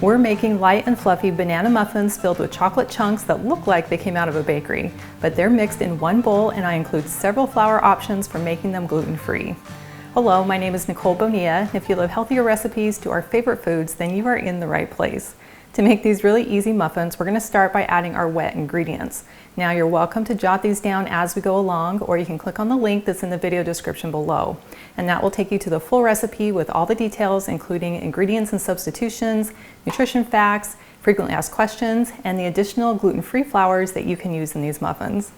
We're making light and fluffy banana muffins filled with chocolate chunks that look like they came out of a bakery, but they're mixed in one bowl, and I include several flour options for making them gluten-free. Hello, my name is Nicole Bonilla. If you love healthier recipes to our favorite foods, then you are in the right place. To make these really easy muffins, we're going to start by adding our wet ingredients. Now you're welcome to jot these down as we go along, or you can click on the link that's in the video description below. And that will take you to the full recipe with all the details, including ingredients and substitutions, nutrition facts, frequently asked questions, and the additional gluten-free flours that you can use in these muffins.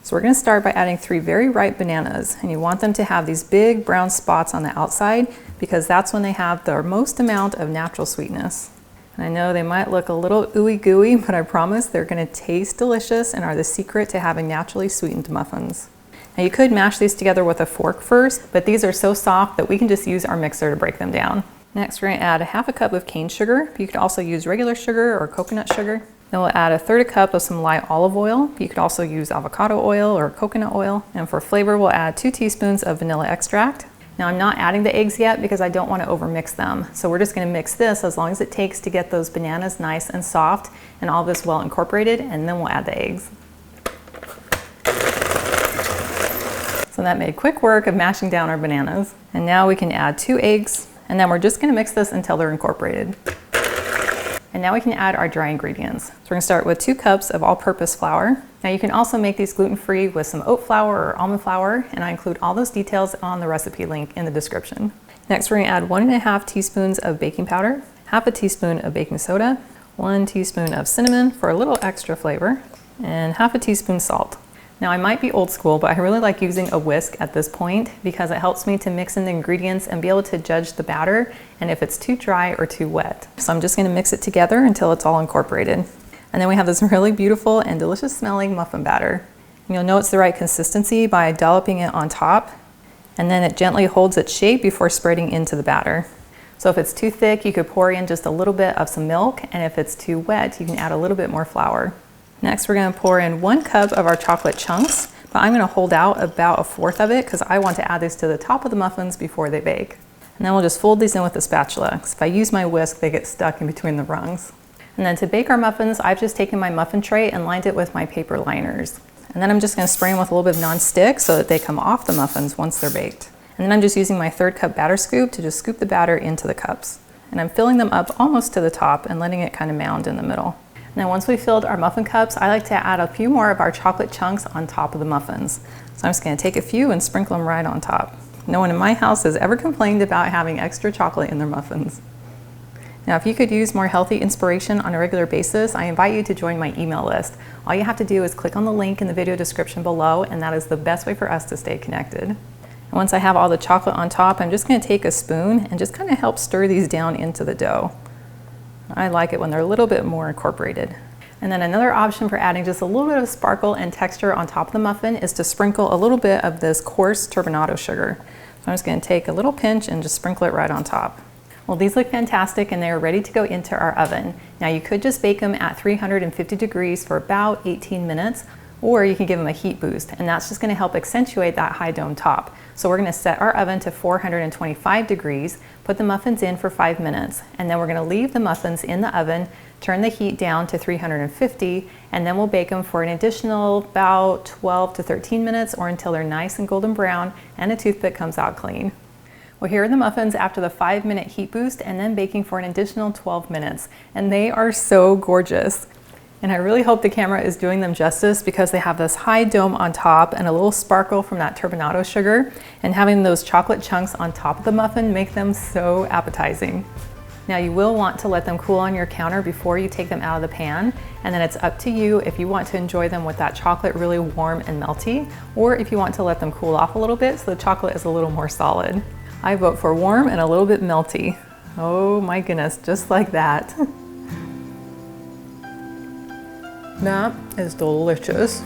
So we're going to start by adding 3 very ripe bananas, and you want them to have these big brown spots on the outside because that's when they have the most amount of natural sweetness. And I know they might look a little ooey gooey, but I promise they're going to taste delicious and are the secret to having naturally sweetened muffins. Now you could mash these together with a fork first, but these are so soft that we can just use our mixer to break them down. Next, we're going to add 1/2 cup of cane sugar. You could also use regular sugar or coconut sugar. Then we'll add 1/3 cup of some light olive oil. You could also use avocado oil or coconut oil. And for flavor, we'll add 2 teaspoons of vanilla extract. Now I'm not adding the eggs yet because I don't want to overmix them. So we're just going to mix this as long as it takes to get those bananas nice and soft and all this well incorporated, and then we'll add the eggs. So that made quick work of mashing down our bananas. And now we can add 2 eggs, and then we're just going to mix this until they're incorporated. And now we can add our dry ingredients. So we're going to start with 2 cups of all-purpose flour. Now you can also make these gluten-free with some oat flour or almond flour, and I include all those details on the recipe link in the description. Next, we're going to add 1½ teaspoons of baking powder, 1/2 teaspoon of baking soda, 1 teaspoon of cinnamon for a little extra flavor, and 1/2 teaspoon salt. Now I might be old school, but I really like using a whisk at this point because it helps me to mix in the ingredients and be able to judge the batter and if it's too dry or too wet. So I'm just going to mix it together until it's all incorporated. And then we have this really beautiful and delicious smelling muffin batter. And you'll know it's the right consistency by dolloping it on top, and then it gently holds its shape before spreading into the batter. So if it's too thick, you could pour in just a little bit of some milk, and if it's too wet, you can add a little bit more flour. Next, we're going to pour in 1 cup of our chocolate chunks, but I'm going to hold out about 1/4 of it because I want to add these to the top of the muffins before they bake. And then we'll just fold these in with a spatula, because if I use my whisk, they get stuck in between the rungs. And then to bake our muffins, I've just taken my muffin tray and lined it with my paper liners. And then I'm just going to spray them with a little bit of non-stick so that they come off the muffins once they're baked. And then I'm just using my 1/3 cup batter scoop to just scoop the batter into the cups. And I'm filling them up almost to the top and letting it kind of mound in the middle. Now once we filled our muffin cups, I like to add a few more of our chocolate chunks on top of the muffins. So I'm just going to take a few and sprinkle them right on top. No one in my house has ever complained about having extra chocolate in their muffins. Now, if you could use more healthy inspiration on a regular basis, I invite you to join my email list. All you have to do is click on the link in the video description below, and that is the best way for us to stay connected. And once I have all the chocolate on top, I'm just going to take a spoon and just kind of help stir these down into the dough. I like it when they're a little bit more incorporated. And then another option for adding just a little bit of sparkle and texture on top of the muffin is to sprinkle a little bit of this coarse turbinado sugar. So I'm just going to take a little pinch and just sprinkle it right on top. Well, these look fantastic and they are ready to go into our oven. Now you could just bake them at 350 degrees for about 18 minutes, or you can give them a heat boost, and that's just going to help accentuate that high dome top. So we're going to set our oven to 425 degrees, put the muffins in for 5 minutes, and then we're going to leave the muffins in the oven, turn the heat down to 350, and then we'll bake them for an additional about 12 to 13 minutes or until they're nice and golden brown and a toothpick comes out clean. Well, here are the muffins after the 5-minute heat boost and then baking for an additional 12 minutes. And they are so gorgeous. And I really hope the camera is doing them justice because they have this high dome on top and a little sparkle from that turbinado sugar. And having those chocolate chunks on top of the muffin make them so appetizing. Now you will want to let them cool on your counter before you take them out of the pan. And then it's up to you if you want to enjoy them with that chocolate really warm and melty, or if you want to let them cool off a little bit so the chocolate is a little more solid. I vote for warm and a little bit melty. Oh my goodness, just like that. That is delicious.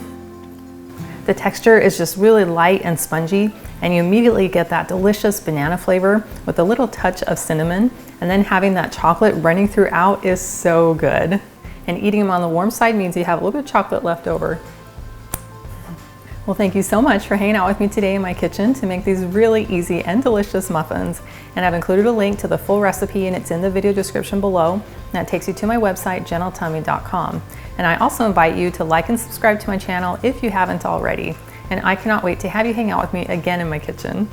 The texture is just really light and spongy, and you immediately get that delicious banana flavor with a little touch of cinnamon, and then having that chocolate running throughout is so good. And eating them on the warm side means you have a little bit of chocolate left over. Well, thank you so much for hanging out with me today in my kitchen to make these really easy and delicious muffins. And I've included a link to the full recipe, and it's in the video description below. And that takes you to my website, gentletummy.com. And I also invite you to like and subscribe to my channel if you haven't already. And I cannot wait to have you hang out with me again in my kitchen.